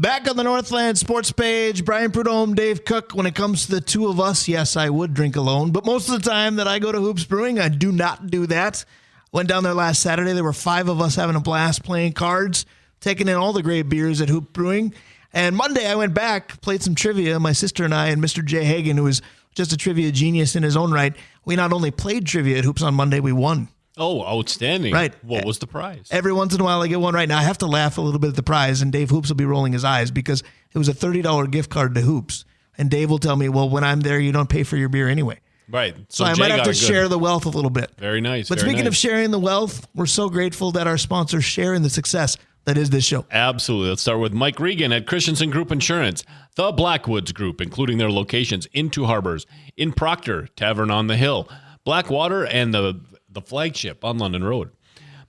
Back on the Northland Sports page, Brian Prudhomme, Dave Cook. When it comes to the two of us, yes, I would drink alone. But most of the time that I go to Hoops Brewing, I do not do that. Went down there last Saturday. There were 5 of us having a blast playing cards, taking in all the great beers at Hoop Brewing. And Monday I went back, played some trivia. My sister and I and Mr. Jay Hagan, who is just a trivia genius in his own right, we not only played trivia at Hoops on Monday, we won. Oh, outstanding. Right. What was the prize? Every once in a while I get one right now. I have to laugh a little bit at the prize, and Dave Hoops will be rolling his eyes because it was a $30 gift card to Hoops. And Dave will tell me, well, when I'm there, you don't pay for your beer anyway. Right. So I might have to share the wealth a little bit. Very nice. But speaking of sharing the wealth, we're so grateful that our sponsors share in the success that is this show. Absolutely. Let's start with Mike Regan at Christensen Group Insurance, the Blackwoods Group, including their locations in Two Harbors, in Proctor, Tavern on the Hill, Blackwater, and the flagship on London Road.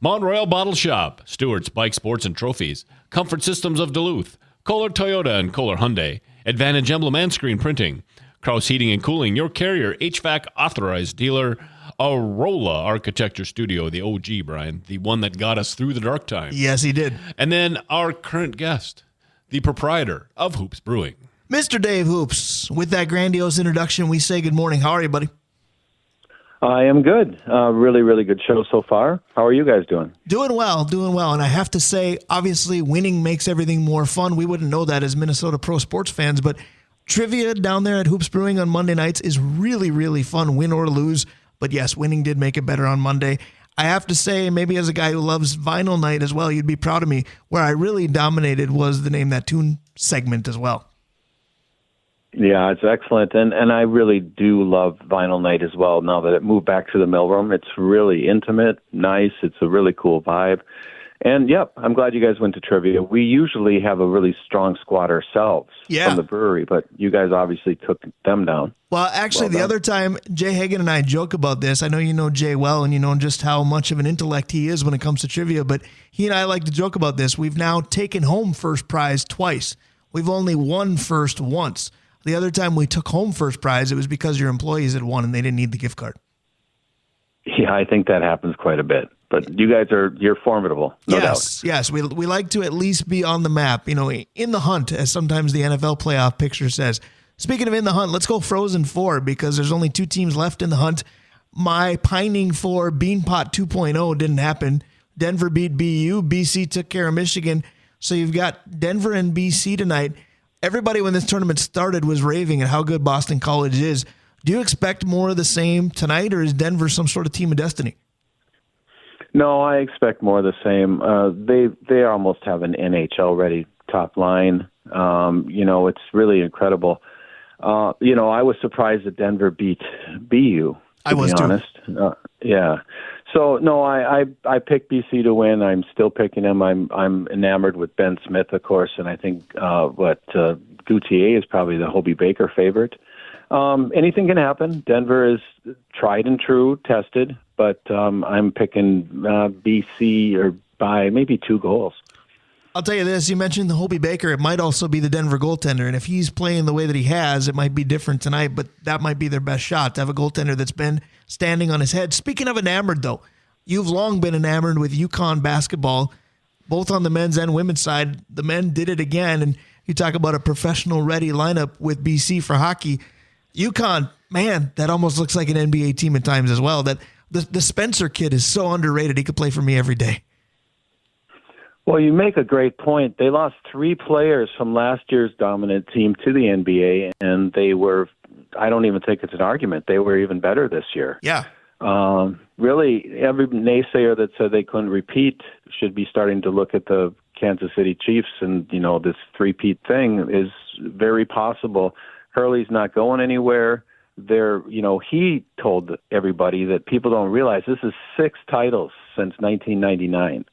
Mount Royal Bottle Shop, Stewart's Bike Sports and Trophies, Comfort Systems of Duluth, Kohler Toyota and Kohler Hyundai, Advantage Emblem and Screen Printing, Kraus Heating and Cooling, your carrier, HVAC authorized dealer, Arola Architecture Studio, the OG, Brian, the one that got us through the dark times. Yes, he did. And then our current guest, the proprietor of Hoops Brewing. Mr. Dave Hoops, with that grandiose introduction, we say good morning. How are you, buddy? I am good. Really, really good show so far. How are you guys doing? Doing well. And I have to say, obviously, winning makes everything more fun. We wouldn't know that as Minnesota pro sports fans, but trivia down there at Hoops Brewing on Monday nights is really, really fun, win or lose. But yes, winning did make it better on Monday. I have to say, maybe as a guy who loves Vinyl Night as well, you'd be proud of me. Where I really dominated was the Name That Tune segment as well. Yeah, it's excellent. And I really do love Vinyl Night as well. Now that it moved back to the Millroom, it's really intimate, nice. It's a really cool vibe. And, yep, I'm glad you guys went to trivia. We usually have a really strong squad ourselves from the brewery, but you guys obviously took them down. Well, actually, the other time, Jay Hagan and I joke about this. I know you know Jay well, and you know just how much of an intellect he is when it comes to trivia, but he and I like to joke about this. We've now taken home first prize twice. We've only won first once. The other time we took home first prize, it was because your employees had won and they didn't need the gift card. Yeah, I think that happens quite a bit. But you guys you're formidable, no doubt. Yes, we like to at least be on the map, you know, in the hunt, as sometimes the NFL playoff picture says. Speaking of in the hunt, let's go Frozen 4 because there's only 2 teams left in the hunt. My pining for Beanpot 2.0 didn't happen. Denver beat BU. BC took care of Michigan. So you've got Denver and BC tonight. Everybody when this tournament started was raving at how good Boston College is. Do you expect more of the same tonight, or is Denver some sort of team of destiny? No, I expect more of the same. They almost have an NHL-ready top line. It's really incredible. I was surprised that Denver beat BU, to be honest. Yeah. So, no, I picked BC to win. I'm still picking them. I'm enamored with Ben Smith, of course, and I think Gauthier is probably the Hobie Baker favorite. Anything can happen. Denver is tried and true, tested, but I'm picking BC or by maybe 2 goals. I'll tell you this. You mentioned the Hobie Baker. It might also be the Denver goaltender, and if he's playing the way that he has, it might be different tonight, but that might be their best shot, to have a goaltender that's been standing on his head. Speaking of enamored, though, you've long been enamored with UConn basketball, both on the men's and women's side. The men did it again, and you talk about a professional-ready lineup with BC for hockey. UConn, man, that almost looks like an NBA team at times as well. That the Spencer kid is so underrated. He could play for me every day. Well, you make a great point. They lost 3 players from last year's dominant team to the NBA, and they were, I don't even think it's an argument, they were even better this year. Yeah. Really, every naysayer that said they couldn't repeat should be starting to look at the Kansas City Chiefs, and, this three-peat thing is very possible. Hurley's not going anywhere. He told everybody that people don't realize this is 6 titles since 1999.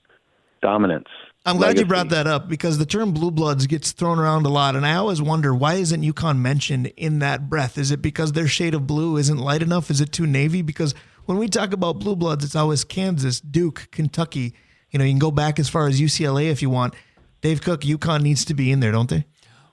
Dominance. I'm glad you brought that up because the term Blue Bloods gets thrown around a lot, and I always wonder, why isn't UConn mentioned in that breath? Is it because their shade of blue isn't light enough? Is it too navy? Because when we talk about Blue Bloods, it's always Kansas, Duke, Kentucky. You can go back as far as UCLA if you want. Dave Cook, UConn needs to be in there, don't they?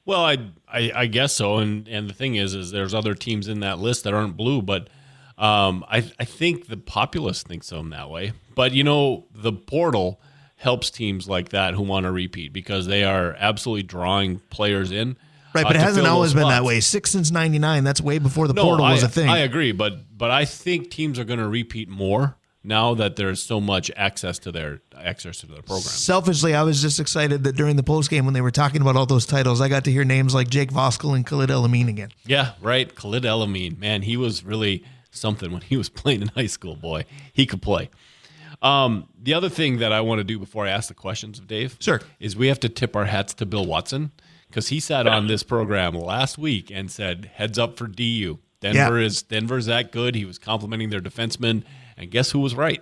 Well, I guess so, and the thing is there's other teams in that list that aren't blue, but I think the populace thinks of them that way. But, the portal helps teams like that who want to repeat because they are absolutely drawing players in. Right, but it hasn't always been that spots. way. 6 since 99, that's way before the portal was a thing. I agree, but I think teams are going to repeat more now that there's so much access to their program. Selfishly, I was just excited that during the postgame when they were talking about all those titles, I got to hear names like Jake Voskel and Khalid El-Amin again. Yeah, right. Khalid El-Amin, man, he was really something when he was playing in high school, boy. He could play. The other thing that I want to do before I ask the questions of Dave is we have to tip our hats to Bill Watson because he sat on this program last week and said, heads up for DU. Denver's that good. He was complimenting their defensemen, and guess who was right?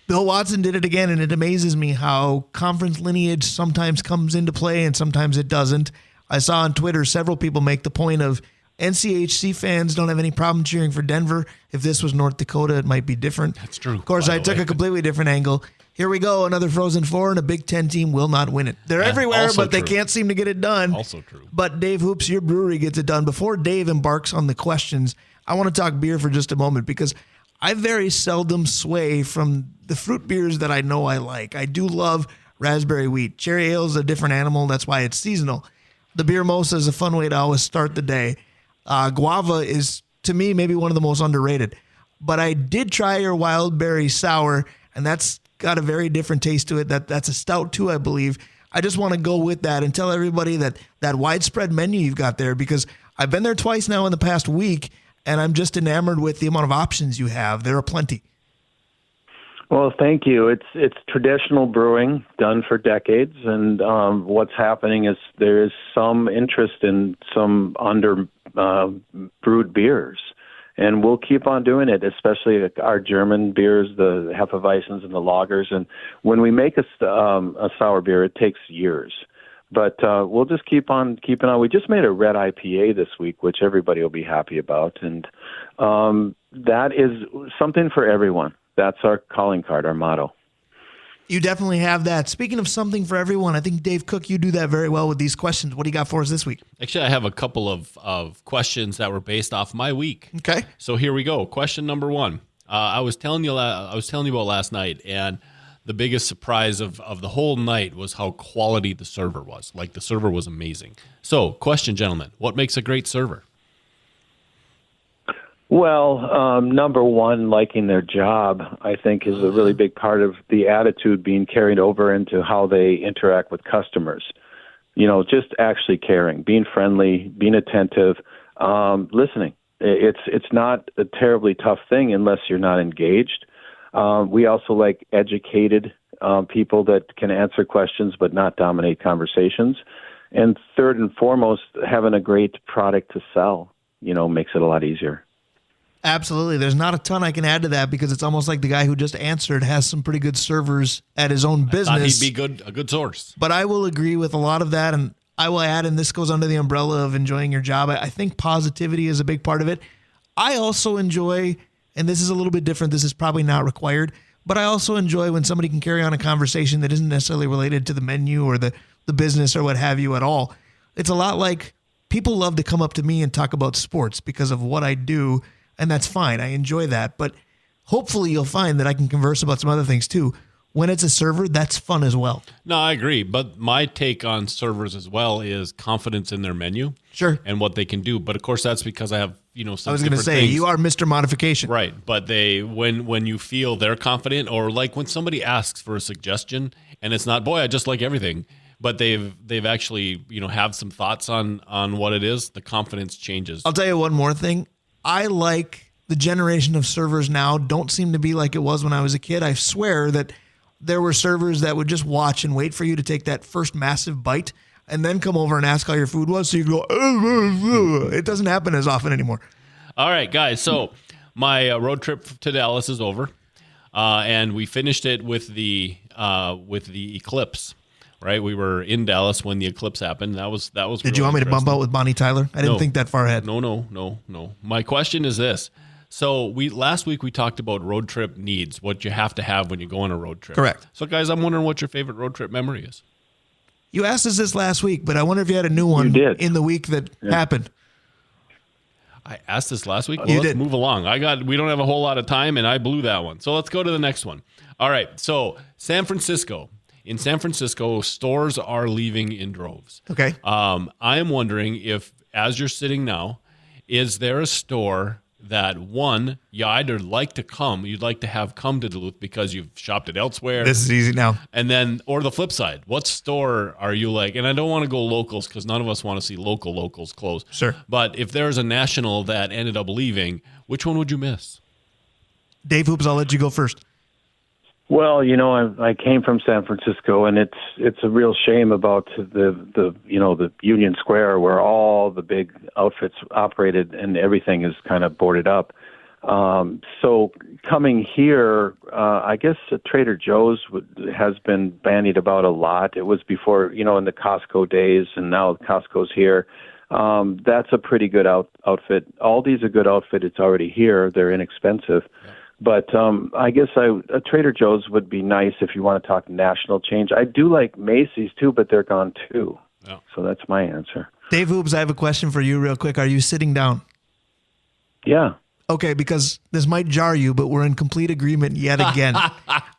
Bill Watson did it again, and it amazes me how conference lineage sometimes comes into play and sometimes it doesn't. I saw on Twitter several people make the point of NCHC fans don't have any problem cheering for Denver. If this was North Dakota, it might be different. That's true. Of course, I took a completely different angle. Here we go, another Frozen Four, and a Big Ten team will not win it. They're everywhere, but they can't seem to get it done. Also true. But Dave Hoops, your brewery gets it done. Before Dave embarks on the questions, I want to talk beer for just a moment because I very seldom sway from the fruit beers that I know I like. I do love raspberry wheat. Cherry ale is a different animal. That's why it's seasonal. The beer mosa is a fun way to always start the day. Guava is, to me, maybe one of the most underrated. But I did try your wild berry sour, and that's got a very different taste to it. That's a stout too, I believe. I just want to go with that and tell everybody that widespread menu you've got there because I've been there twice now in the past week, and I'm just enamored with the amount of options you have. There are plenty. Well, thank you. It's traditional brewing done for decades, and what's happening is there is some interest in some brewed beers, and we'll keep on doing it, especially our German beers, the Hefeweizens and the lagers. And when we make a sour beer, it takes years. But we'll just keep on keeping on. We just made a red IPA this week, which everybody will be happy about, and that is something for everyone. That's our calling card, our motto. You definitely have that. Speaking of something for everyone, I think, Dave Cook, you do that very well with these questions. What do you got for us this week? Actually, I have a couple of questions that were based off my week. Okay. So here we go. Question number one. I was telling you about last night, and the biggest surprise of the whole night was how quality the server was. Like, the server was amazing. So, question, gentlemen, what makes a great server? Well, number one, liking their job, I think, is a really big part of the attitude being carried over into how they interact with customers. You know, just actually caring, being friendly, being attentive, listening. It's not a terribly tough thing unless you're not engaged. We also like educated people that can answer questions but not dominate conversations. And third and foremost, having a great product to sell, makes it a lot easier. Absolutely. There's not a ton I can add to that because it's almost like the guy who just answered has some pretty good servers at his own business. I thought he'd be a good source. But I will agree with a lot of that, and I will add, and this goes under the umbrella of enjoying your job, I think positivity is a big part of it. I also enjoy, and this is a little bit different, this is probably not required, but I also enjoy when somebody can carry on a conversation that isn't necessarily related to the menu or the business or what have you at all. It's a lot like people love to come up to me and talk about sports because of what I do, and that's fine. I enjoy that. But hopefully you'll find that I can converse about some other things too. When it's a server, that's fun as well. No, I agree. But my take on servers as well is confidence in their menu. Sure. And what they can do. But of course, that's because I have, some I was going to say, things. you are Mr. Modification. Right. But when you feel they're confident, or like when somebody asks for a suggestion and it's not, boy, I just like everything, but they've actually, have some thoughts on what it is, the confidence changes. I'll tell you one more thing. I like the generation of servers now don't seem to be like it was when I was a kid. I swear that there were servers that would just watch and wait for you to take that first massive bite and then come over and ask how your food was. So you go, it doesn't happen as often anymore. All right, guys. So my road trip to Dallas is over, and we finished it with the eclipse. Right, we were in Dallas when the eclipse happened. That was. Did really you want me to bump out with Bonnie Tyler? I didn't think that far ahead. No. My question is this: so last week we talked about road trip needs, what you have to have when you go on a road trip. Correct. So, guys, I'm wondering what your favorite road trip memory is. You asked us this last week, but I wonder if you had a new one in the week that happened. I asked this last week. Well, let's move along. We don't have a whole lot of time, and I blew that one. So let's go to the next one. All right. So San Francisco. In San Francisco, stores are leaving in droves. Okay. I am wondering if, as you're sitting now, is there a store that, one, you'd like to have come to Duluth because you've shopped it elsewhere? This is easy now. And then, or the flip side, what store are you like? And I don't want to go locals because none of us want to see locals close. Sure. But if there's a national that ended up leaving, which one would you miss? Dave Hoops, I'll let you go first. Well, I came from San Francisco, and it's a real shame about the Union Square where all the big outfits operated and everything is kind of boarded up. So coming here, I guess Trader Joe's has been bandied about a lot. It was before, in the Costco days, and now Costco's here. That's a pretty good outfit. Aldi's a good outfit. It's already here. They're inexpensive. But I guess a Trader Joe's would be nice if you want to talk national change. I do like Macy's too, but they're gone too. Yeah. So that's my answer. Dave Hoops, I have a question for you real quick. Are you sitting down? Yeah. Okay, because this might jar you, but we're in complete agreement yet again.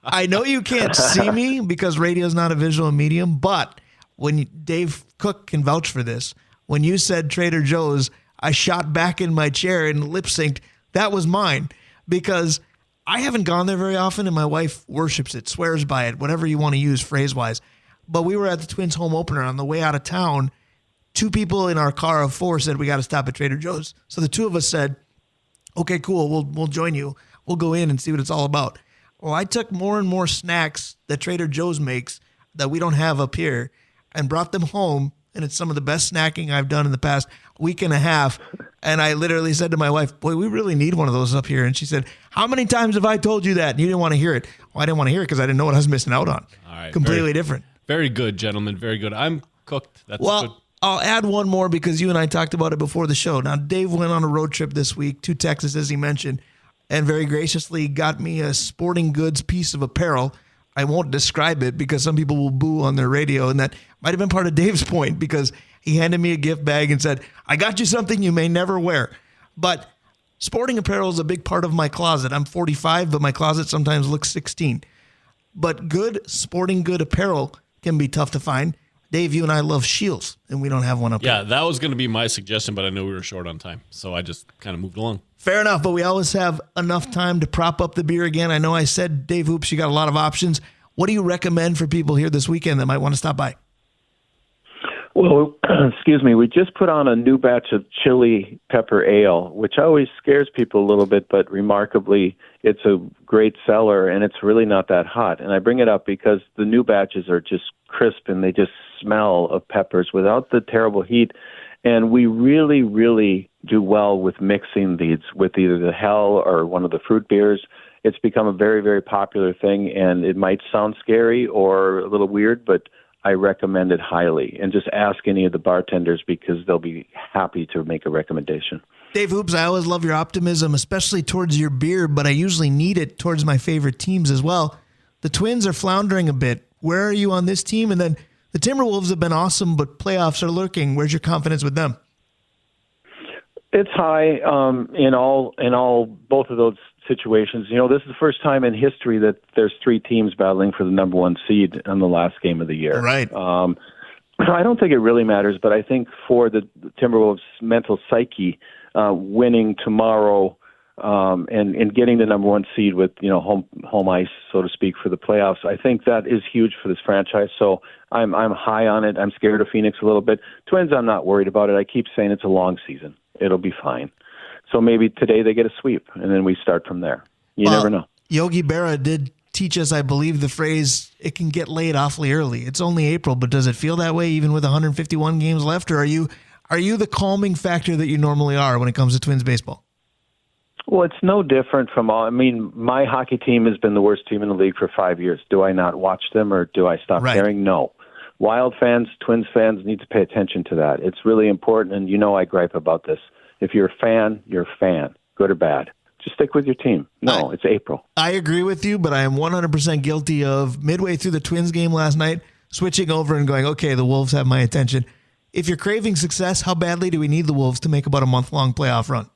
I know you can't see me because radio is not a visual medium, but when Dave Cook can vouch for this, when you said Trader Joe's, I shot back in my chair and lip synced. That was mine because I haven't gone there very often, and my wife worships it, swears by it, whatever you want to use phrase-wise. But we were at the Twins home opener on the way out of town. 2 people in our car of 4 said, we got to stop at Trader Joe's. So the 2 of us said, okay, cool, we'll join you. We'll go in and see what it's all about. Well, I took more and more snacks that Trader Joe's makes that we don't have up here and brought them home, and it's some of the best snacking I've done in the past week and a half. And I literally said to my wife, boy, we really need one of those up here. And she said, how many times have I told you that? And you didn't want to hear it. Well, I didn't want to hear it because I didn't know what I was missing out on. All right, completely different. Very good, gentlemen. Very good. I'm cooked. That's good. I'll add one more because you and I talked about it before the show. Now, Dave went on a road trip this week to Texas, as he mentioned, and very graciously got me a sporting goods piece of apparel. I won't describe it because some people will boo on their radio, and that might have been part of Dave's point because he handed me a gift bag and said, I got you something you may never wear. But sporting apparel is a big part of my closet. I'm 45, but my closet sometimes looks 16. But good sporting good apparel can be tough to find. Dave, you and I love Shields, and we don't have one up here. Yeah, that was going to be my suggestion, but I know we were short on time, so I just kind of moved along. Fair enough, but we always have enough time to prop up the beer again. I know I said, Dave Hoops, you got a lot of options. What do you recommend for people here this weekend that might want to stop by? Well, excuse me, we just put on a new batch of chili pepper ale, which always scares people a little bit, but remarkably, it's a great seller, and it's really not that hot. And I bring it up because the new batches are just crisp, and they just smell of peppers without the terrible heat. And we really, really do well with mixing these with either the Hell or one of the fruit beers. It's become a very, very popular thing, and it might sound scary or a little weird, but I recommend it highly. And just ask any of the bartenders because they'll be happy to make a recommendation. Dave Hoops, I always love your optimism, especially towards your beer, but I usually need it towards my favorite teams as well. The Twins are floundering a bit. Where are you on this team? And then the Timberwolves have been awesome, but playoffs are lurking. Where's your confidence with them? It's high in all both of those situations. This is the first time in history that there's 3 teams battling for the number 1 seed on the last game of the year. Right. I don't think it really matters, but I think for the Timberwolves' mental psyche, winning tomorrow and getting the number 1 seed with home ice, so to speak, for the playoffs, I think that is huge for this franchise. So I'm high on it. I'm scared of Phoenix a little bit. Twins, I'm not worried about it. I keep saying it's a long season. It'll be fine. So maybe today they get a sweep, and then we start from there. You never know. Yogi Berra did teach us, I believe, the phrase, it can get late awfully early. It's only April, but does it feel that way even with 151 games left, or are you the calming factor that you normally are when it comes to Twins baseball? Well, it's no different from all. I mean, my hockey team has been the worst team in the league for 5 years. Do I not watch them, or do I stop caring? No. Wild fans, Twins fans need to pay attention to that. It's really important, and I gripe about this. If you're a fan, you're a fan, good or bad. Just stick with your team. No, it's April. I agree with you, but I am 100% guilty of midway through the Twins game last night, switching over and going, okay, the Wolves have my attention. If you're craving success, how badly do we need the Wolves to make about a month-long playoff run?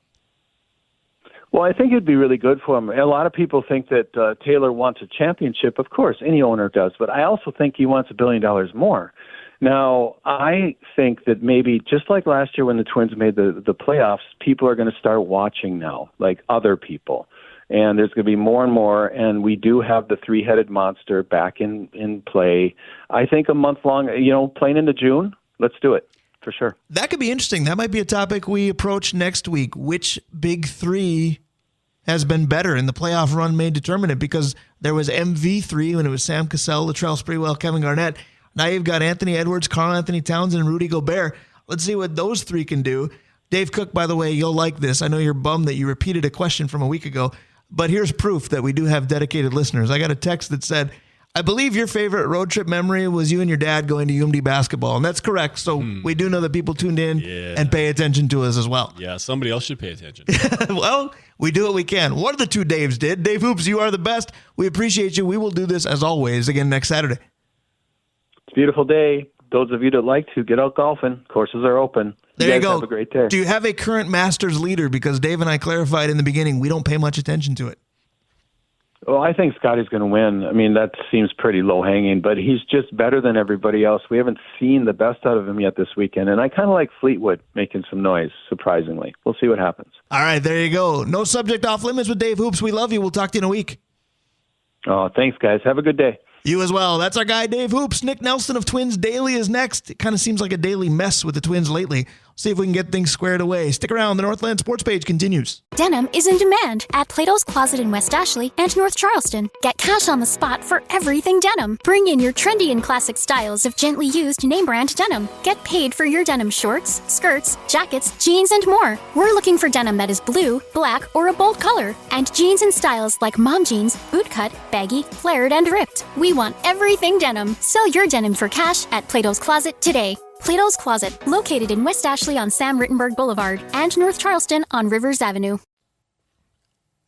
Well, I think it'd be really good for him. A lot of people think that Taylor wants a championship. Of course, any owner does. But I also think he wants $1 billion more. Now, I think that maybe just like last year when the Twins made the playoffs, people are going to start watching now, like other people. And there's going to be more and more, and we do have the three-headed monster back in play. I think a month long, playing into June, let's do it, for sure. That could be interesting. That might be a topic we approach next week. Which big three has been better, and the playoff run may determine it, because there was MV3 when it was Sam Cassell, Latrell Sprewell, Kevin Garnett. Now you've got Anthony Edwards, Karl Anthony Towns, and Rudy Gobert. Let's see what those three can do. Dave Cook, by the way, you'll like this. I know you're bummed that you repeated a question from a week ago, but here's proof that we do have dedicated listeners. I got a text that said, I believe your favorite road trip memory was you and your dad going to UMD basketball. And that's correct. So we do know that people tuned in and pay attention to us as well. Yeah, somebody else should pay attention. Well, we do what we can. One of the two Daves did. Dave Hoops, you are the best. We appreciate you. We will do this, as always, again next Saturday. It's a beautiful day. Those of you that like to, get out golfing. Courses are open. There you guys go. Have a great day. Do you have a current Masters leader? Because Dave and I clarified in the beginning, we don't pay much attention to it. Well, I think Scotty's going to win. I mean, that seems pretty low-hanging, but he's just better than everybody else. We haven't seen the best out of him yet this weekend, and I kind of like Fleetwood making some noise, surprisingly. We'll see what happens. All right, there you go. No subject off limits with Dave Hoops. We love you. We'll talk to you in a week. Oh, thanks, guys. Have a good day. You as well. That's our guy, Dave Hoops. Nick Nelson of Twins Daily is next. It kind of seems like a daily mess with the Twins lately. See if we can get things squared away. Stick around. The Northland Sports Page continues. Denim is in demand at Plato's Closet in West Ashley and North Charleston. Get cash on the spot for everything denim. Bring in your trendy and classic styles of gently used name brand denim. Get paid for your denim shorts, skirts, jackets, jeans, and more. We're looking for denim that is blue, black, or a bold color, and jeans in styles like mom jeans, bootcut, baggy, flared, and ripped. We want everything denim. Sell your denim for cash at Plato's Closet today. Plato's Closet, located in West Ashley on Sam Rittenberg Boulevard and North Charleston on Rivers Avenue.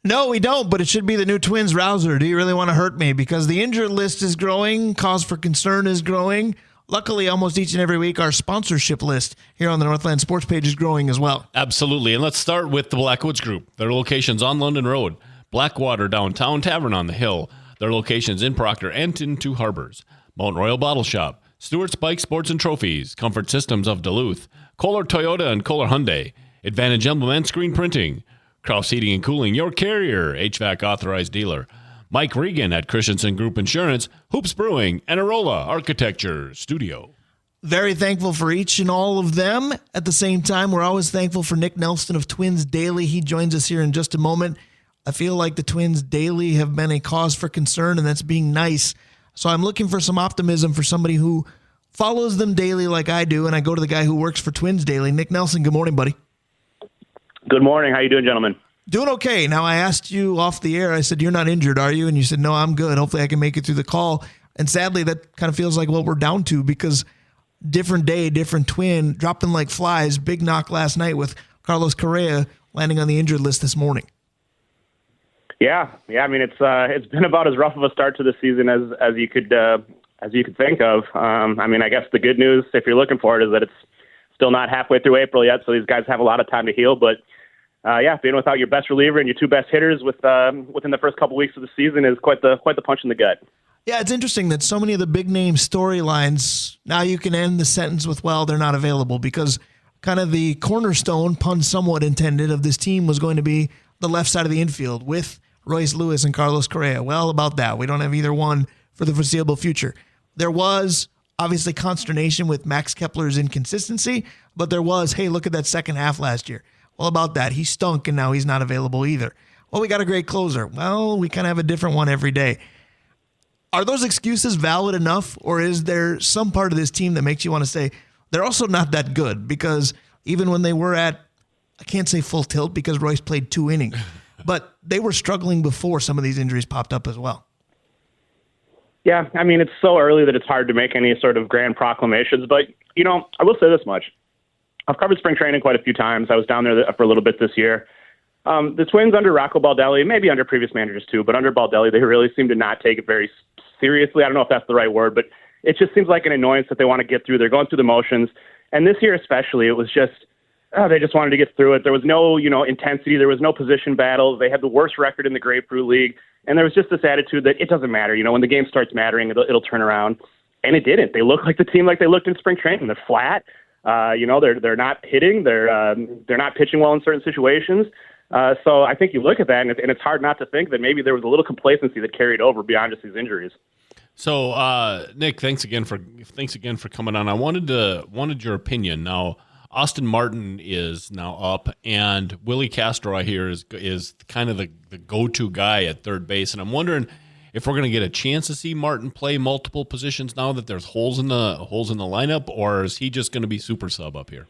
No, we don't, but it should be the new Twins rouser. Do you really want to hurt me? Because the injured list is growing, cause for concern is growing. Luckily, almost each and every week, our sponsorship list here on the Northland Sports Page is growing as well. Absolutely. And let's start with the Blackwoods Group. Their locations on London Road, Blackwater Downtown, Tavern on the Hill. Their locations in Proctor and in Two Harbors. Mount Royal Bottle Shop, Stewart's Bike Sports and Trophies, Comfort Systems of Duluth, Kohler Toyota and Kohler Hyundai, Advantage Emblem and Screen Printing, Kraus Heating and Cooling, your carrier, HVAC authorized dealer, Mike Regan at Christensen Group Insurance, Hoops Brewing, and Arola Architecture Studio. Very thankful for each and all of them. At the same time, we're always thankful for Nick Nelson of Twins Daily. He joins us here in just a moment. I feel like the Twins Daily have been a cause for concern, and that's being nice. So I'm looking for some optimism for somebody who follows them daily like I do, and I go to the guy who works for Twins Daily. Nick Nelson, good morning, buddy. Good morning. How you doing, gentlemen? Doing okay. Now, I asked you off the air, I said, you're not injured, are you? And you said, no, I'm good. Hopefully I can make it through the call. And sadly, that kind of feels like what we're down to, because different day, different Twin, dropping like flies. Big knock last night with Carlos Correa landing on the injured list this morning. Yeah. I mean, it's been about as rough of a start to the season as you could think of. I mean, I guess the good news, if you're looking for it, is that it's still not halfway through April yet, so these guys have a lot of time to heal. But being without your best reliever and your two best hitters within the first couple weeks of the season is quite the punch in the gut. Yeah, it's interesting that so many of the big name storylines, now you can end the sentence with, well, they're not available, because kind of the cornerstone, pun somewhat intended, of this team was going to be the left side of the infield with Royce Lewis and Carlos Correa. Well, about that, we don't have either one for the foreseeable future. There was obviously consternation with Max Kepler's inconsistency, but there was, hey, look at that second half last year. Well, about that, he stunk, and now he's not available either. Well, we got a great closer. Well, we kind of have a different one every day. Are those excuses valid enough, or is there some part of this team that makes you want to say they're also not that good? Because even when they were at, I can't say full tilt because Royce played 2 innings, but they were struggling before some of these injuries popped up as well. Yeah, I mean, it's so early that it's hard to make any sort of grand proclamations. But, I will say this much. I've covered spring training quite a few times. I was down there for a little bit this year. The Twins under Rocco Baldelli, maybe under previous managers too, but under Baldelli, they really seem to not take it very seriously. I don't know if that's the right word, but it just seems like an annoyance that they want to get through. They're going through the motions. And this year especially, it was just, They just wanted to get through it. There was no, intensity. There was no position battles. They had the worst record in the Grapefruit League. And there was just this attitude that it doesn't matter. When the game starts mattering, it'll turn around. And it didn't. They look like the team like they looked in spring training. They're flat. They're not hitting. They're not pitching well in certain situations. So I think you look at that, and it's hard not to think that maybe there was a little complacency that carried over beyond just these injuries. So, Nick, thanks again for coming on. I wanted your opinion. Now, Austin Martin is now up, and Willie Castro, I hear, is kind of the go-to guy at third base. And I'm wondering if we're going to get a chance to see Martin play multiple positions now that there's holes in the lineup, or is he just going to be super sub up here?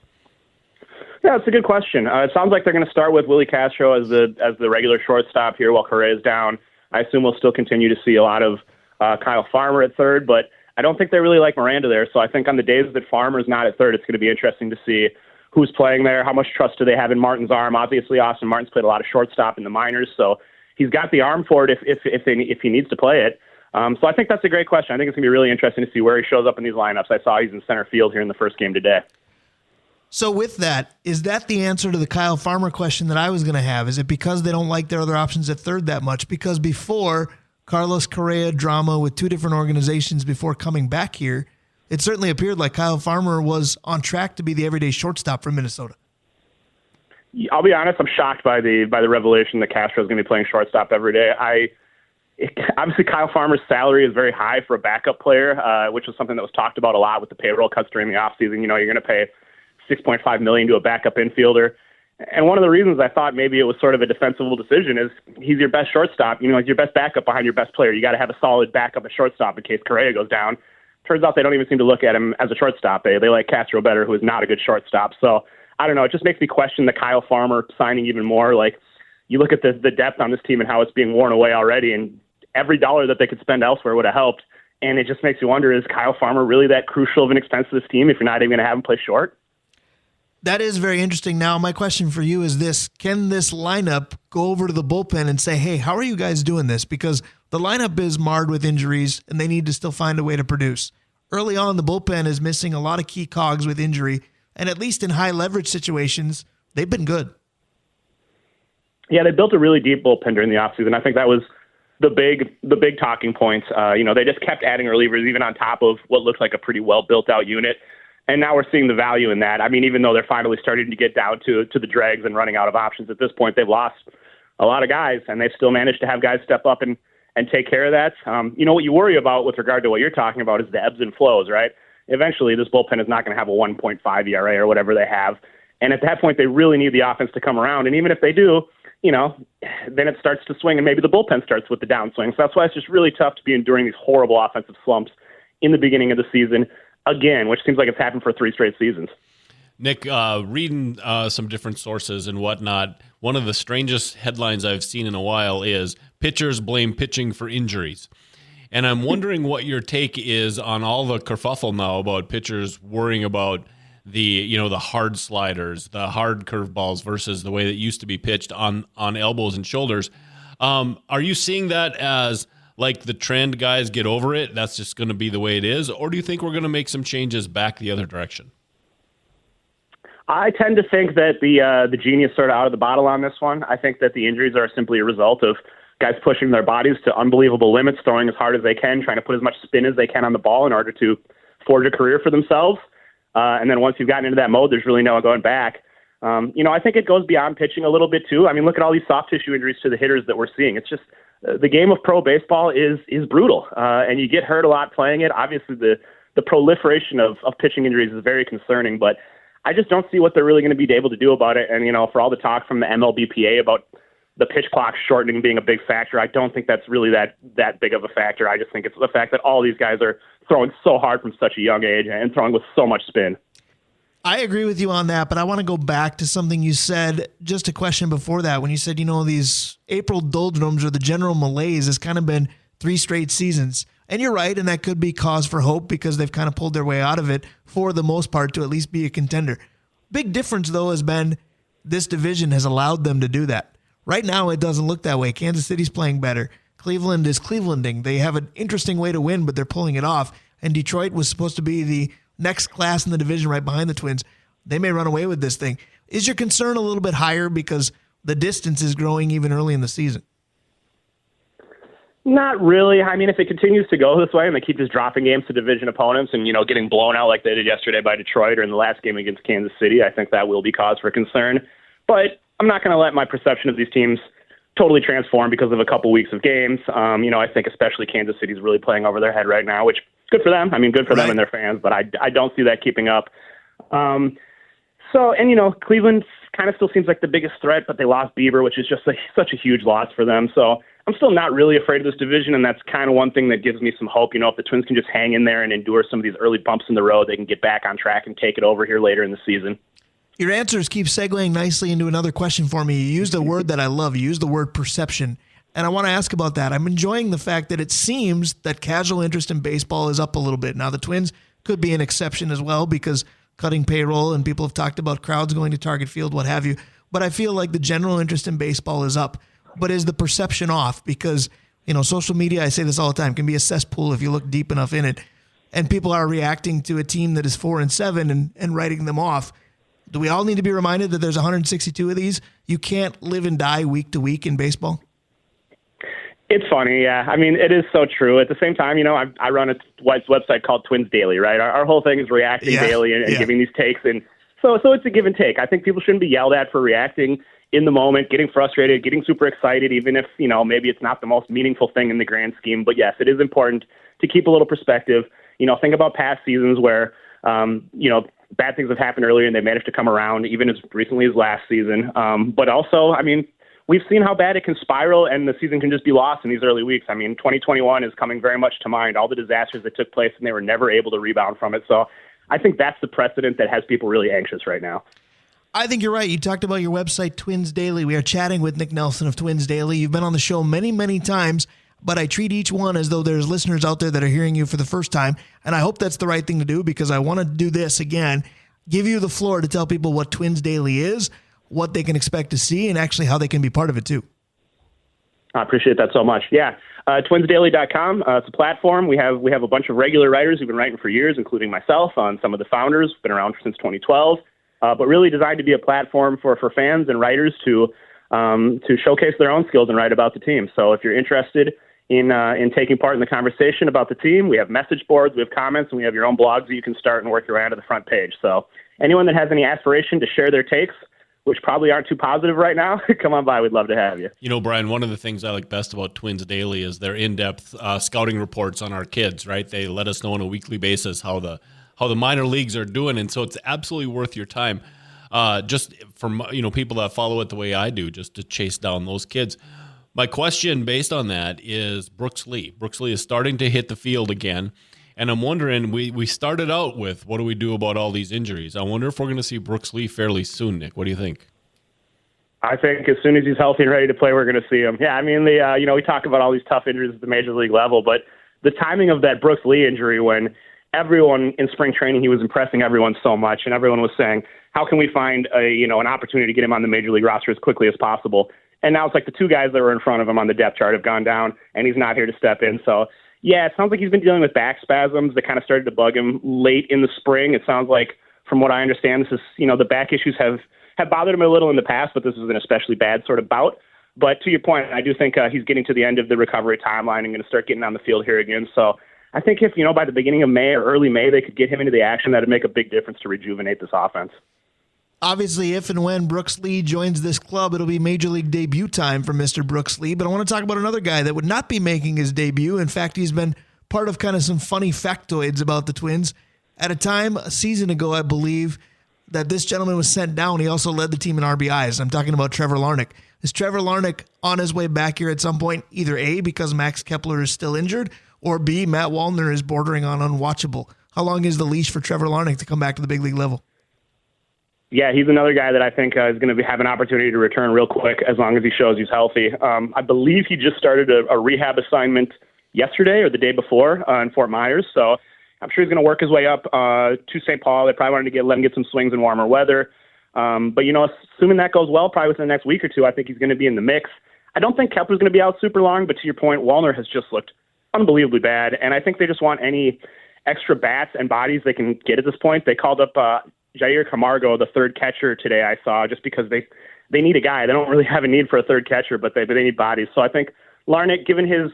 Yeah, it's a good question. It sounds like they're going to start with Willie Castro as the regular shortstop here while Correa's down. I assume we'll still continue to see a lot of Kyle Farmer at third, but I don't think they really like Miranda there. So I think on the days that Farmer's not at third, it's going to be interesting to see who's playing there, how much trust do they have in Martin's arm. Obviously, Austin Martin's played a lot of shortstop in the minors, so he's got the arm for it if he needs to play it. So I think that's a great question. I think it's going to be really interesting to see where he shows up in these lineups. I saw he's in center field here in the first game today. So with that, is that the answer to the Kyle Farmer question that I was going to have? Is it because they don't like their other options at third that much? Because before Carlos Correa drama with two different organizations before coming back here, it certainly appeared like Kyle Farmer was on track to be the everyday shortstop for Minnesota. I'll be honest, I'm shocked by the revelation that Castro is going to be playing shortstop every day. Obviously, Kyle Farmer's salary is very high for a backup player, which was something that was talked about a lot with the payroll cuts during the offseason. You're going to pay $6.5 million to a backup infielder. And one of the reasons I thought maybe it was sort of a defensible decision is he's your best shortstop. He's your best backup behind your best player. You got to have a solid backup at shortstop in case Correa goes down. Turns out they don't even seem to look at him as a shortstop. They like Castro better, who is not a good shortstop. So I don't know. It just makes me question the Kyle Farmer signing even more. Like, you look at the depth on this team and how it's being worn away already, and every dollar that they could spend elsewhere would have helped. And it just makes you wonder, is Kyle Farmer really that crucial of an expense to this team if you're not even going to have him play short? That is very interesting. Now, my question for you is this. Can this lineup go over to the bullpen and say, hey, how are you guys doing this? Because the lineup is marred with injuries, and they need to still find a way to produce. Early on, the bullpen is missing a lot of key cogs with injury, and at least in high leverage situations, they've been good. Yeah, they built a really deep bullpen during the offseason. I think that was the big talking points. They just kept adding relievers even on top of what looked like a pretty well built out unit. And now we're seeing the value in that. I mean, even though they're finally starting to get down to the dregs and running out of options at this point, they've lost a lot of guys, and they've still managed to have guys step up and take care of that. What you worry about with regard to what you're talking about is the ebbs and flows, right? Eventually, this bullpen is not going to have a 1.5 ERA or whatever they have. And at that point, they really need the offense to come around. And even if they do, then it starts to swing, and maybe the bullpen starts with the downswing. So that's why it's just really tough to be enduring these horrible offensive slumps in the beginning of the season again, which seems like it's happened for 3 straight seasons. Nick, reading some different sources and whatnot, one of the strangest headlines I've seen in a while is pitchers blame pitching for injuries. And I'm wondering what your take is on all the kerfuffle now about pitchers worrying about the hard sliders, the hard curveballs versus the way that used to be pitched on elbows and shoulders. Are you seeing that as like the trend, guys, get over it, that's just going to be the way it is? Or do you think we're going to make some changes back the other direction? I tend to think that the genie is sort of out of the bottle on this one. I think that the injuries are simply a result of guys pushing their bodies to unbelievable limits, throwing as hard as they can, trying to put as much spin as they can on the ball in order to forge a career for themselves. And then once you've gotten into that mode, there's really no going back. I think it goes beyond pitching a little bit too. I mean, look at all these soft tissue injuries to the hitters that we're seeing. It's just the game of pro baseball is brutal, and you get hurt a lot playing it. Obviously, the proliferation of pitching injuries is very concerning, but I just don't see what they're really going to be able to do about it. And, for all the talk from the MLBPA about the pitch clock shortening being a big factor, I don't think that's really that big of a factor. I just think it's the fact that all these guys are throwing so hard from such a young age and throwing with so much spin. I agree with you on that, but I want to go back to something you said, just a question before that, when you said, these April doldrums or the general malaise has kind of been 3 straight seasons. And you're right, and that could be cause for hope because they've kind of pulled their way out of it for the most part to at least be a contender. Big difference, though, has been this division has allowed them to do that. Right now, it doesn't look that way. Kansas City's playing better. Cleveland is Clevelanding. They have an interesting way to win, but they're pulling it off. And Detroit was supposed to be the next class in the division right behind the Twins. They may run away with this thing. Is your concern a little bit higher because the distance is growing even early in the season? Not really. I mean, if it continues to go this way and they keep just dropping games to division opponents and, getting blown out like they did yesterday by Detroit or in the last game against Kansas City, I think that will be cause for concern. But I'm not going to let my perception of these teams totally transform because of a couple weeks of games. I think especially Kansas City's really playing over their head right now, which good for them. I mean, good for them and their fans, but I don't see that keeping up. Cleveland kind of still seems like the biggest threat, but they lost Bieber, which is just such a huge loss for them. So I'm still not really afraid of this division, and that's kind of one thing that gives me some hope. If the Twins can just hang in there and endure some of these early bumps in the road, they can get back on track and take it over here later in the season. Your answers keep segueing nicely into another question for me. You used a word that I love. You used the word perception, and I want to ask about that. I'm enjoying the fact that it seems that casual interest in baseball is up a little bit. Now, the Twins could be an exception as well because cutting payroll and people have talked about crowds going to Target Field, what have you. But I feel like the general interest in baseball is up. But is the perception off? Because, social media, I say this all the time, can be a cesspool if you look deep enough in it. And people are reacting to a team that is 4-7 and writing them off. Do we all need to be reminded that there's 162 of these? You can't live and die week to week in baseball? It's funny, yeah. I mean, it is so true. At the same time, I run a website called Twins Daily, right? Our whole thing is reacting daily and giving these takes. And so it's a give and take. I think people shouldn't be yelled at for reacting in the moment, getting frustrated, getting super excited, even if, maybe it's not the most meaningful thing in the grand scheme. But yes, it is important to keep a little perspective. Think about past seasons where, bad things have happened earlier and they managed to come around even as recently as last season. But also, I mean, we've seen how bad it can spiral and the season can just be lost in these early weeks. I mean, 2021 is coming very much to mind, all the disasters that took place and they were never able to rebound from it. So I think that's the precedent that has people really anxious right now. I think you're right. You talked about your website, Twins Daily. We are chatting with Nick Nelson of Twins Daily. You've been on the show many, many times, but I treat each one as though there's listeners out there that are hearing you for the first time. And I hope that's the right thing to do because I want to do this again, give you the floor to tell people what Twins Daily is, what they can expect to see, and actually how they can be part of it too. I appreciate that so much. Yeah. TwinsDaily.com. It's a platform. We have a bunch of regular writers who've been writing for years, including myself, on some of the founders, been around since 2012, but really designed to be a platform for fans and writers to showcase their own skills and write about the team. So if you're interested in taking part in the conversation about the team, we have message boards, we have comments, and we have your own blogs that you can start and work your way onto the front page. So anyone that has any aspiration to share their takes, which probably aren't too positive right now, come on by. We'd love to have you. Brian, one of the things I like best about Twins Daily is their in-depth scouting reports on our kids, right? They let us know on a weekly basis how the minor leagues are doing, and so it's absolutely worth your time. Just for people that follow it the way I do, just to chase down those kids. My question based on that is Brooks Lee. Brooks Lee is starting to hit the field again. And I'm wondering, we started out with, what do we do about all these injuries? I wonder if we're going to see Brooks Lee fairly soon, Nick. What do you think? I think as soon as he's healthy and ready to play, we're going to see him. Yeah, I mean, we talk about all these tough injuries at the major league level, but the timing of that Brooks Lee injury when everyone in spring training, he was impressing everyone so much, and everyone was saying, how can we find an opportunity to get him on the major league roster as quickly as possible? And now it's like the two guys that were in front of him on the depth chart have gone down, and he's not here to step in. So, yeah, it sounds like he's been dealing with back spasms that kind of started to bug him late in the spring. It sounds like, from what I understand, this is, the back issues have bothered him a little in the past, but this is an especially bad sort of bout. But to your point, I do think he's getting to the end of the recovery timeline and going to start getting on the field here again. So I think if, by the beginning of May or early May, they could get him into the action, that would make a big difference to rejuvenate this offense. Obviously, if and when Brooks Lee joins this club, it'll be Major League debut time for Mr. Brooks Lee. But I want to talk about another guy that would not be making his debut. In fact, he's been part of kind of some funny factoids about the Twins. At a time, a season ago, I believe, that this gentleman was sent down. He also led the team in RBIs. I'm talking about Trevor Larnach. Is Trevor Larnach on his way back here at some point, either A, because Max Kepler is still injured, or B, Matt Wallner is bordering on unwatchable? How long is the leash for Trevor Larnach to come back to the big league level? Yeah, he's another guy that I think is going to have an opportunity to return real quick as long as he shows he's healthy. I believe he just started a rehab assignment yesterday or the day before in Fort Myers, so I'm sure he's going to work his way up to St. Paul. They probably wanted to let him get some swings in warmer weather. But, assuming that goes well, probably within the next week or two, I think he's going to be in the mix. I don't think Kepler's going to be out super long, but to your point, Wallner has just looked unbelievably bad, and I think they just want any extra bats and bodies they can get at this point. They called up Jair Camargo, the third catcher today, I saw, just because they need a guy. They don't really have a need for a third catcher, but they need bodies. So I think Larnach, given his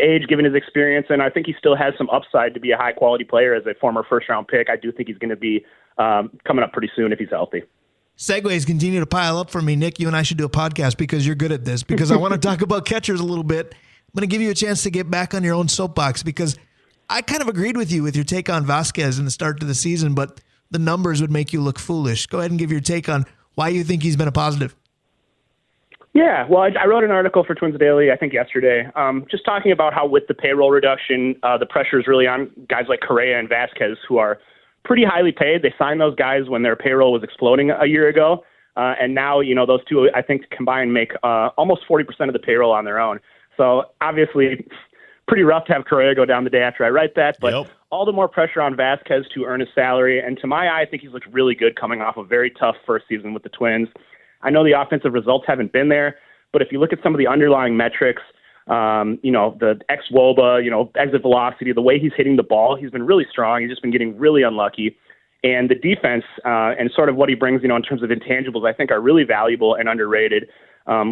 age, given his experience, and I think he still has some upside to be a high-quality player as a former first-round pick, I do think he's going to be coming up pretty soon if he's healthy. Segues continue to pile up for me. Nick, you and I should do a podcast because you're good at this, because I want to talk about catchers a little bit. I'm going to give you a chance to get back on your own soapbox, because I kind of agreed with you with your take on Vasquez in the start to the season, but the numbers would make you look foolish. Go ahead and give your take on why you think he's been a positive. Yeah, well, I wrote an article for Twins Daily, I think yesterday, just talking about how with the payroll reduction, the pressure is really on guys like Correa and Vasquez, who are pretty highly paid. They signed those guys when their payroll was exploding a year ago. And now, those two, I think, combined make almost 40% of the payroll on their own. So obviously, pretty rough to have Correa go down the day after I write that. But all the more pressure on Vasquez to earn his salary. And to my eye, I think he's looked really good coming off a very tough first season with the Twins. I know the offensive results haven't been there, but if you look at some of the underlying metrics, the ex-WOBA, exit velocity, the way he's hitting the ball, he's been really strong. He's just been getting really unlucky. And the defense and sort of what he brings, in terms of intangibles, I think are really valuable and underrated.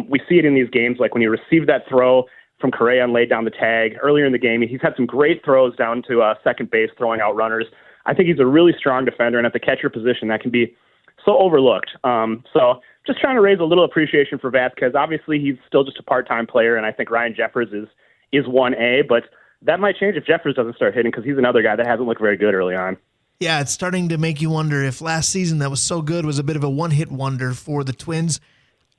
We see it in these games, like when he received that throw from Correa and laid down the tag earlier in the game. He's had some great throws down to second base, throwing out runners. I think he's a really strong defender, and at the catcher position, that can be so overlooked. So just trying to raise a little appreciation for Vasquez. Obviously, he's still just a part-time player, and I think Ryan Jeffers is 1A, but that might change if Jeffers doesn't start hitting, because he's another guy that hasn't looked very good early on. Yeah, it's starting to make you wonder if last season that was so good was a bit of a one-hit wonder for the Twins.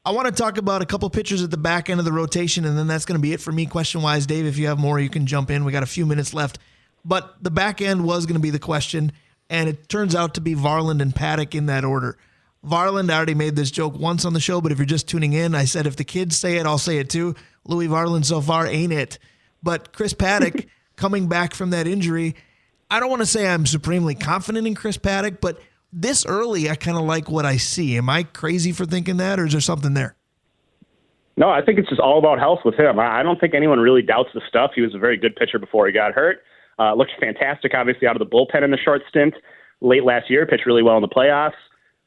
I want to talk about a couple pitchers at the back end of the rotation, and then that's going to be it for me question-wise. Dave, if you have more, you can jump in. We got a few minutes left. But the back end was going to be the question, and it turns out to be Varland and Paddock in that order. Varland, I already made this joke once on the show, but if you're just tuning in, I said if the kids say it, I'll say it too. Louis Varland so far ain't it. But Chris Paddock coming back from that injury, I don't want to say I'm supremely confident in Chris Paddock, but this early, I kind of like what I see. Am I crazy for thinking that, or is there something there? No, I think it's just all about health with him. I don't think anyone really doubts the stuff. He was a very good pitcher before he got hurt. Looked fantastic, obviously, out of the bullpen in the short stint. Late last year, pitched really well in the playoffs.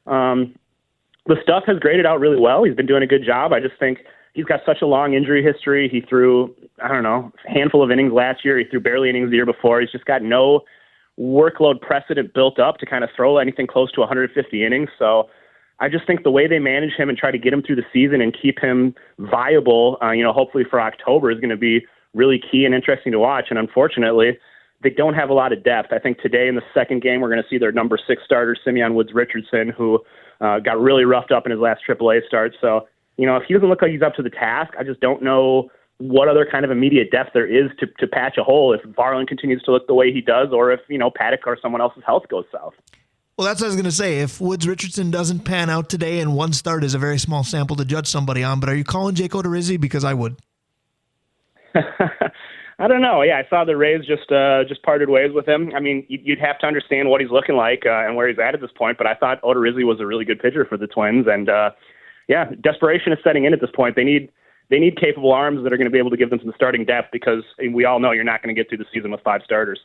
The stuff has graded out really well. He's been doing a good job. I just think he's got such a long injury history. He threw, a handful of innings last year. He threw barely innings the year before. He's just got no workload precedent built up to kind of throw anything close to 150 innings. So I just think the way they manage him and try to get him through the season and keep him viable, hopefully for October, is going to be really key and interesting to watch. And unfortunately, they don't have a lot of depth. I think today in the second game, we're going to see their number 6 starter, Simeon Woods-Richardson, who got really roughed up in his last AAA start. So, if he doesn't look like he's up to the task, I just don't know what other kind of immediate depth there is to patch a hole if Varland continues to look the way he does, or if, Paddock or someone else's health goes south. Well, that's what I was going to say. If Woods-Richardson doesn't pan out today, and one start is a very small sample to judge somebody on, but are you calling Jake Odorizzi? Because I would. I don't know. Yeah, I saw the Rays just parted ways with him. I mean, you'd have to understand what he's looking like and where he's at this point, but I thought Odorizzi was a really good pitcher for the Twins, and desperation is setting in at this point. They need capable arms that are going to be able to give them some starting depth, because we all know you're not going to get through the season with 5 starters.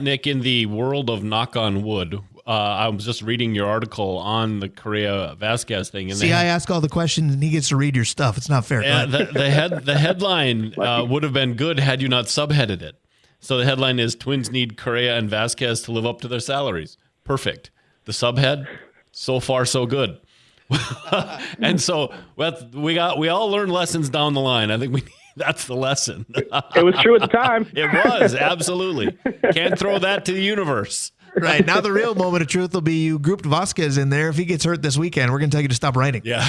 Nick, in the world of knock on wood, I was just reading your article on the Correa Vasquez thing. And I ask all the questions and he gets to read your stuff. It's not fair. The headline would have been good had you not subheaded it. So the headline is Twins need Correa and Vasquez to live up to their salaries. Perfect. The subhead, so far so good. And so we all learned lessons down the line. I think that's the lesson. It was true at the time. It was, absolutely. Can't throw that to the universe. Right. Now the real moment of truth will be you grouped Vasquez in there. If he gets hurt this weekend, we're going to tell you to stop writing. Yeah.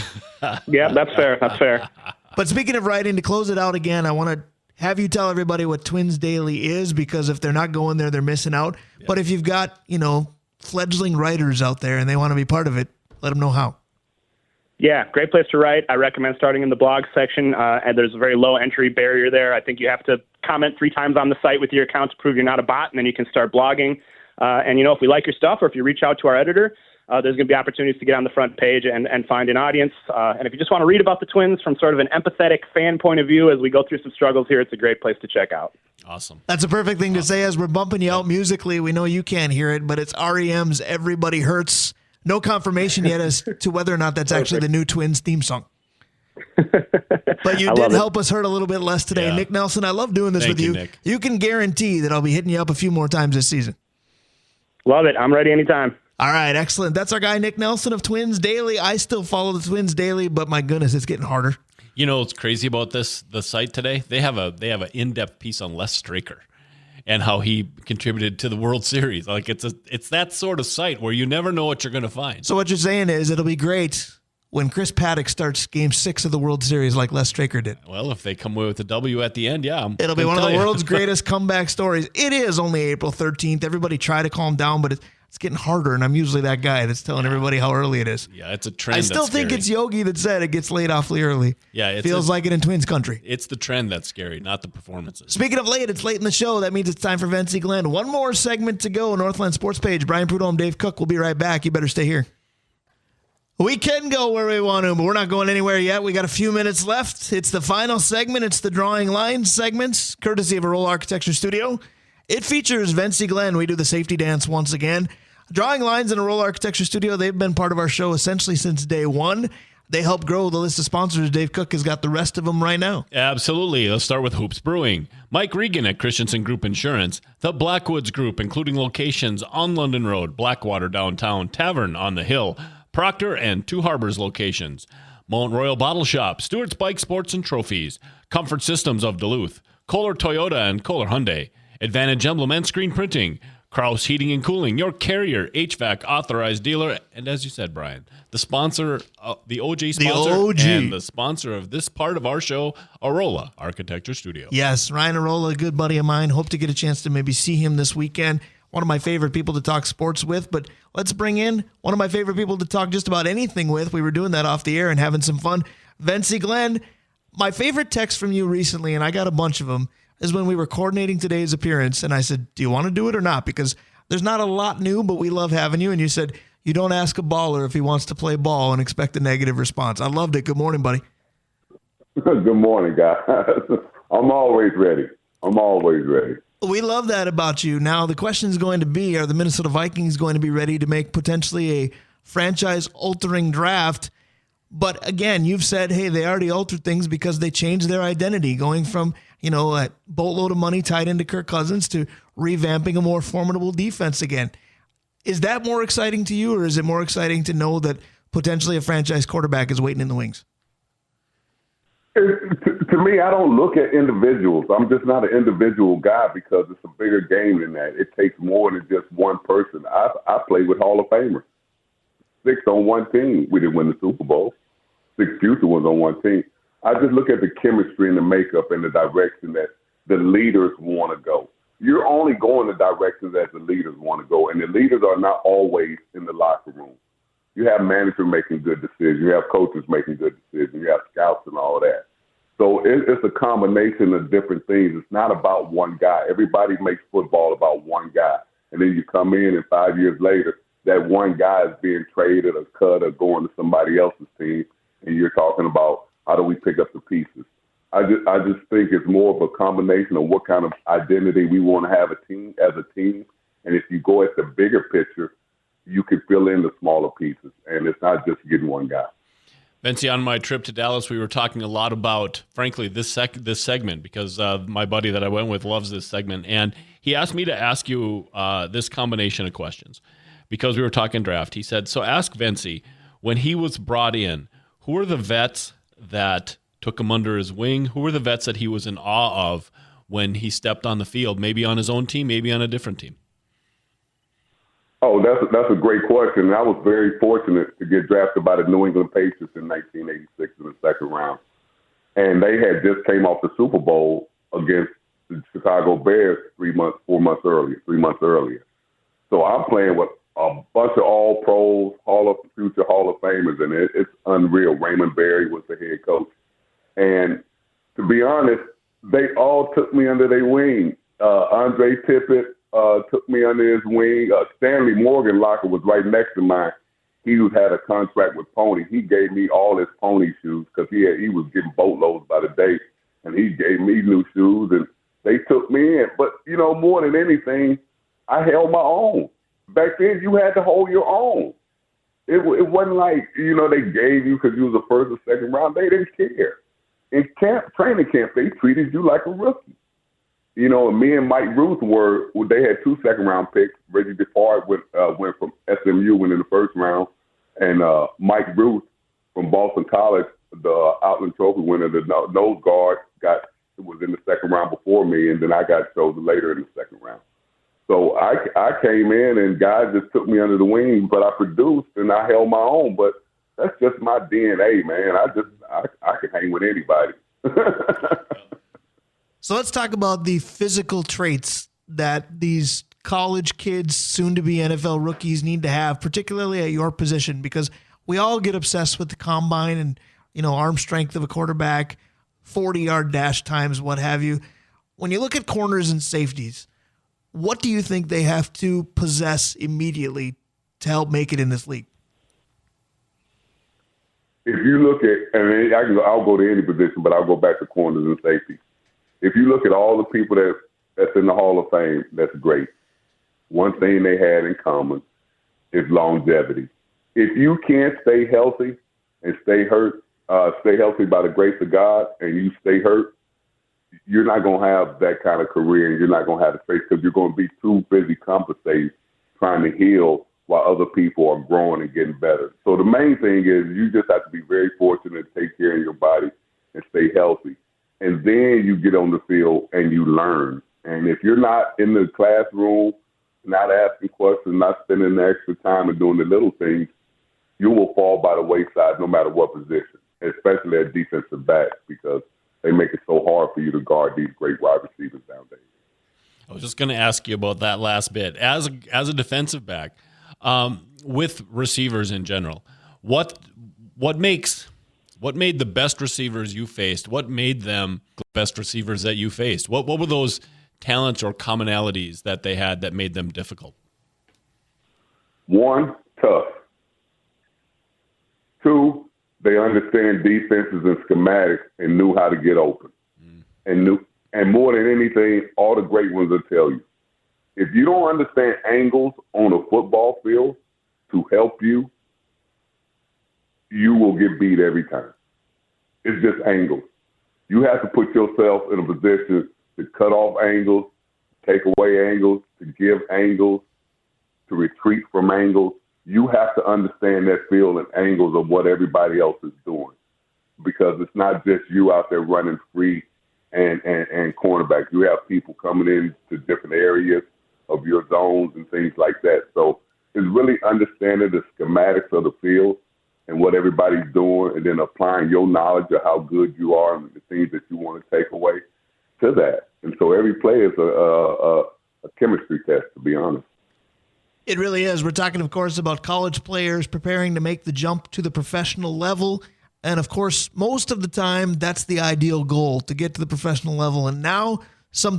Yeah, that's fair. That's fair. But speaking of writing, to close it out again, I want to have you tell everybody what Twins Daily is, because if they're not going there, they're missing out. Yeah. But if you've got, fledgling writers out there and they want to be part of it, let them know how. Yeah, great place to write. I recommend starting in the blog section, and there's a very low entry barrier there. I think you have to comment 3 times on the site with your account to prove you're not a bot, and then you can start blogging. And if we like your stuff, or if you reach out to our editor, there's going to be opportunities to get on the front page and find an audience. And if you just want to read about the Twins from sort of an empathetic fan point of view as we go through some struggles here, it's a great place to check out. Awesome. That's a perfect thing to say as we're bumping you out musically. We know you can't hear it, but it's REM's Everybody Hurts. No confirmation yet as to whether or not that's actually the new Twins theme song. But you did help us hurt a little bit less today. Yeah. Nick Nelson, I love doing this Thank with you. Nick. You can guarantee that I'll be hitting you up a few more times this season. Love it. I'm ready anytime. All right, excellent. That's our guy, Nick Nelson of Twins Daily. I still follow the Twins Daily, but my goodness, it's getting harder. You know what's crazy about the site today? They have an in-depth piece on Les Straker and how he contributed to the World Series. Like it's that sort of site where you never know what you're going to find. So what you're saying is it'll be great when Chris Paddock starts Game 6 of the World Series like Les Straker did. Well, if they come away with a W at the end, yeah. It'll be one of the world's greatest comeback stories. It is only April 13th. Everybody try to calm down, but it's getting harder, and I'm usually that guy that's telling everybody how early it is. Yeah, it's a trend. I still think it's Yogi that said it gets late awfully early. Yeah, it feels like it in Twins country. It's the trend that's scary, not the performances. Speaking of late, it's late in the show. That means it's time for Vencie Glenn. One more segment to go. Northland Sports Page. Brian Prudhomme, Dave Cook. We'll be right back. You better stay here. We can go where we want to, but we're not going anywhere yet. We got a few minutes left. It's the final segment. It's the Drawing Lines segments, courtesy of a Roll Architecture Studio. It features Vencie Glenn. We do the safety dance once again. Drawing Lines in a Roll Architecture Studio, they've been part of our show essentially since day one. They help grow the list of sponsors. Dave Cook has got the rest of them right now. Absolutely. Let's start with Hoops Brewing. Mike Regan at Christensen Group Insurance. The Blackwoods Group, including locations on London Road, Blackwater downtown, Tavern on the Hill, Proctor, and Two Harbors locations. Mount Royal Bottle Shop, Stewart's Bike Sports and Trophies, Comfort Systems of Duluth, Kohler Toyota and Kohler Hyundai, Advantage Emblem and Screen Printing, Kraus Heating and Cooling, your Carrier HVAC authorized dealer, and as you said, Brian, the sponsor, the OG sponsor, and the sponsor of this part of our show, Arola Architecture Studio. Yes, Ryan Arola, a good buddy of mine. Hope to get a chance to maybe see him this weekend. One of my favorite people to talk sports with, but let's bring in one of my favorite people to talk just about anything with. We were doing that off the air and having some fun. Vencie Glenn, my favorite text from you recently, and I got a bunch of them, is when we were coordinating today's appearance, and I said, do you want to do it or not? Because there's not a lot new, but we love having you. And you said, you don't ask a baller if he wants to play ball and expect a negative response. I loved it. Good morning, buddy. Good morning, guys. I'm always ready. We love that about you. Now, the question is going to be, are the Minnesota Vikings going to be ready to make potentially a franchise-altering draft? But again, you've said, hey, they already altered things because they changed their identity, going from, a boatload of money tied into Kirk Cousins to revamping a more formidable defense again. Is that more exciting to you, or is it more exciting to know that potentially a franchise quarterback is waiting in the wings? To me, I don't look at individuals. I'm just not an individual guy because it's a bigger game than that. It takes more than just one person. I played with Hall of Famers. 6 on one team. We didn't win the Super Bowl. 6 future ones on one team. I just look at the chemistry and the makeup and the direction that the leaders want to go. You're only going the directions that the leaders want to go, and the leaders are not always in the locker room. You have managers making good decisions. You have coaches making good decisions. You have scouts and all that. So it's a combination of different things. It's not about one guy. Everybody makes football about one guy. And then you come in and 5 years later, that one guy is being traded or cut or going to somebody else's team, and you're talking about how do we pick up the pieces. I just think it's more of a combination of what kind of identity we want to have as a team. And if you go at the bigger picture, you can fill in the smaller pieces, and it's not just getting one guy. Vencie, on my trip to Dallas, we were talking a lot about, frankly, this segment because my buddy that I went with loves this segment, and he asked me to ask you this combination of questions because we were talking draft. He said, so ask Vencie, when he was brought in, who were the vets that took him under his wing? Who were the vets that he was in awe of when he stepped on the field, maybe on his own team, maybe on a different team? Oh, that's a great question. I was very fortunate to get drafted by the New England Patriots in 1986 in the second round. And they had just came off the Super Bowl against the Chicago Bears 3 months earlier. So I'm playing with a bunch of all-pros, future Hall of Famers, and it's unreal. Raymond Berry was the head coach. And to be honest, they all took me under their wing. Andre Tippett took me under his wing. Stanley Morgan locker was right next to mine. he had a contract with Pony. He gave me all his Pony shoes because he was getting boatloads by the day, and he gave me new shoes, and they took me in. But, more than anything, I held my own. Back then, you had to hold your own. It wasn't like, they gave you because you was the first or second round. They didn't care. In training camp, they treated you like a rookie. And me and Mike Ruth they had 2 second-round picks. Reggie DePard went from SMU, went in the first round. And Mike Ruth from Boston College, the Outland Trophy winner, the nose guard, was in the second round before me, and then I got chosen later in the second round. So I came in, and guys just took me under the wing, but I produced, and I held my own. But that's just my DNA, man. I can hang with anybody. So let's talk about the physical traits that these college kids, soon to be NFL rookies, need to have, particularly at your position, because we all get obsessed with the combine and, arm strength of a quarterback, 40-yard dash times, what have you. When you look at corners and safeties, what do you think they have to possess immediately to help make it in this league? If you look at, I'll go to any position, but I'll go back to corners and safeties. If you look at all the people that's in the Hall of Fame, that's great. One thing they had in common is longevity. If you can't stay healthy and stay healthy by the grace of God, and you stay hurt, you're not going to have that kind of career, and you're not going to have the faith because you're going to be too busy compensating, trying to heal while other people are growing and getting better. So the main thing is you just have to be very fortunate to take care of your body and stay healthy. And then you get on the field and you learn. And if you're not in the classroom, not asking questions, not spending the extra time and doing the little things, you will fall by the wayside no matter what position, especially at defensive back, because they make it so hard for you to guard these great wide receivers nowadays. I was just going to ask you about that last bit. As a defensive back, with receivers in general, what made the best receivers you faced? What made them the best receivers that you faced? What were those talents or commonalities that they had that made them difficult? 1, tough. 2, they understand defenses and schematics and knew how to get open. And more than anything, all the great ones will tell you, if you don't understand angles on a football field to help you, you will get beat every time. It's just angles. You have to put yourself in a position to cut off angles, take away angles, to give angles, to retreat from angles. You have to understand that field and angles of what everybody else is doing, because it's not just you out there running free and cornerback. You have people coming in to different areas of your zones and things like that. So it's really understanding the schematics of the field and what everybody's doing, and then applying your knowledge of how good you are and the things that you want to take away to that. And so every play is a chemistry test, to be honest. It really is. We're talking, of course, about college players preparing to make the jump to the professional level. And, of course, most of the time, that's the ideal goal, to get to the professional level. And now some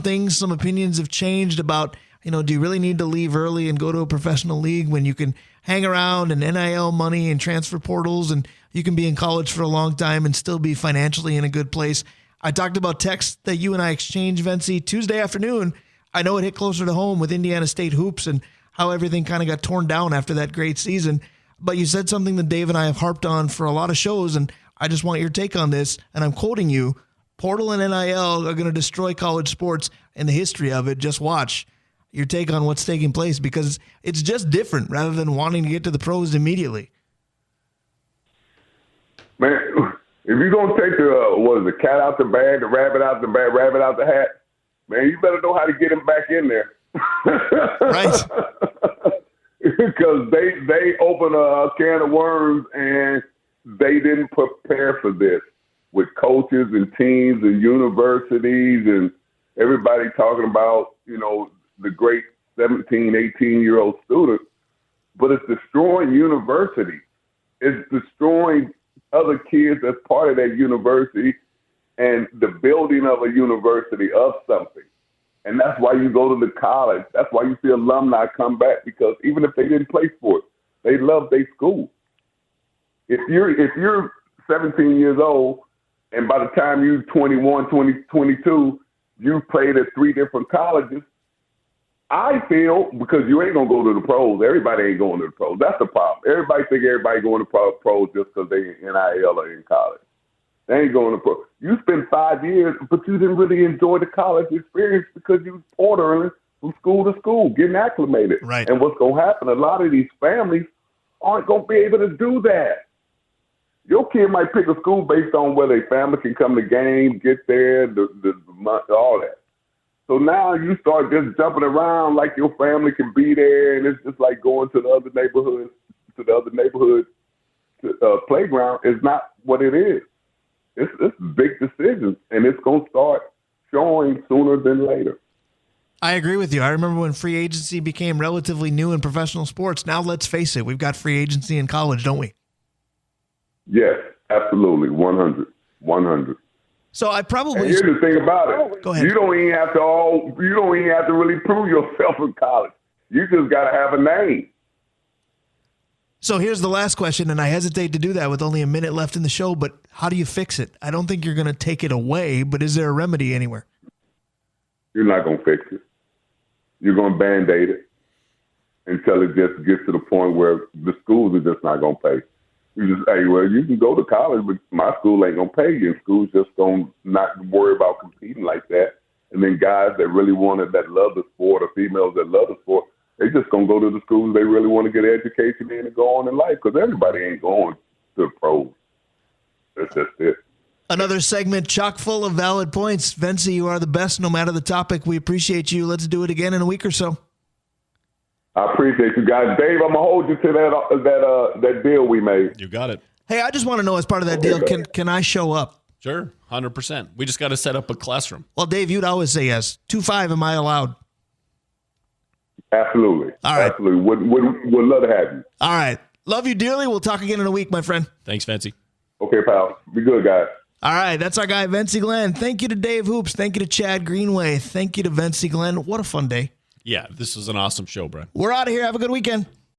opinions have changed about, do you really need to leave early and go to a professional league when you can hang around and NIL money and transfer portals, and you can be in college for a long time and still be financially in a good place? I talked about texts that you and I exchanged, Vencie, Tuesday afternoon. I know it hit closer to home with Indiana State hoops and how everything kind of got torn down after that great season. But you said something that Dave and I have harped on for a lot of shows, and I just want your take on this, and I'm quoting you. Portal and NIL are going to destroy college sports and the history of it. Just watch. Your take on what's taking place, because it's just different rather than wanting to get to the pros immediately. Man, if you're going to take the cat out the bag, the rabbit out the bag, rabbit out the hat, man, you better know how to get him back in there. Right. Because they open a can of worms, and they didn't prepare for this with coaches and teams and universities and everybody talking about, the great 17, 18-year-old student, but it's destroying university. It's destroying other kids as part of that university and the building of a university of something. And that's why you go to the college. That's why you see alumni come back, because even if they didn't play sports, they love their school. If you're 17 years old, and by the time you're 21, 22, you've played at 3 different colleges, I feel, because you ain't going to go to the pros. Everybody ain't going to the pros. That's the problem. Everybody think everybody going to pros just because they in NIL or in college. They ain't going to pros. You spent 5 years, but you didn't really enjoy the college experience because you was portering from school to school, getting acclimated. Right. And what's going to happen, a lot of these families aren't going to be able to do that. Your kid might pick a school based on where their family can come to games, get there, all that. So now you start just jumping around like your family can be there, and it's just like going to the other neighborhood playground. It's not what it is. It's big decisions, and it's going to start showing sooner than later. I agree with you. I remember when free agency became relatively new in professional sports. Now, let's face it, we've got free agency in college, don't we? Yes, absolutely, 100. So I probably. And here's the thing about it. Go ahead. You don't even have to really prove yourself in college. You just got to have a name. So here's the last question, and I hesitate to do that with only a minute left in the show, but how do you fix it? I don't think you're going to take it away, but is there a remedy anywhere? You're not going to fix it. You're going to Band-Aid it until it just gets to the point where the schools are just not going to pay. You just, hey, well, you can go to college, but my school ain't going to pay you, and schools just going to not worry about competing like that. And then guys that really that love the sport, or females that love the sport, they just going to go to the schools they really want to get an education in and go on in life, because everybody ain't going to the pros. That's just it. Another segment chock full of valid points. Vencie, you are the best no matter the topic. We appreciate you. Let's do it again in a week or so. I appreciate you guys. Dave, I'm going to hold you to that deal we made. You got it. Hey, I just want to know, as part of that deal, can I show up? Sure, 100%. We just got to set up a classroom. Well, Dave, you'd always say yes. 2-5, am I allowed? Absolutely. All right. Absolutely. Would love to have you. All right. Love you dearly. We'll talk again in a week, my friend. Thanks, Vencie. Okay, pal. Be good, guys. All right. That's our guy, Vencie Glenn. Thank you to Dave Hoops. Thank you to Chad Greenway. Thank you to Vencie Glenn. What a fun day. Yeah, this was an awesome show, Brian. We're out of here. Have a good weekend.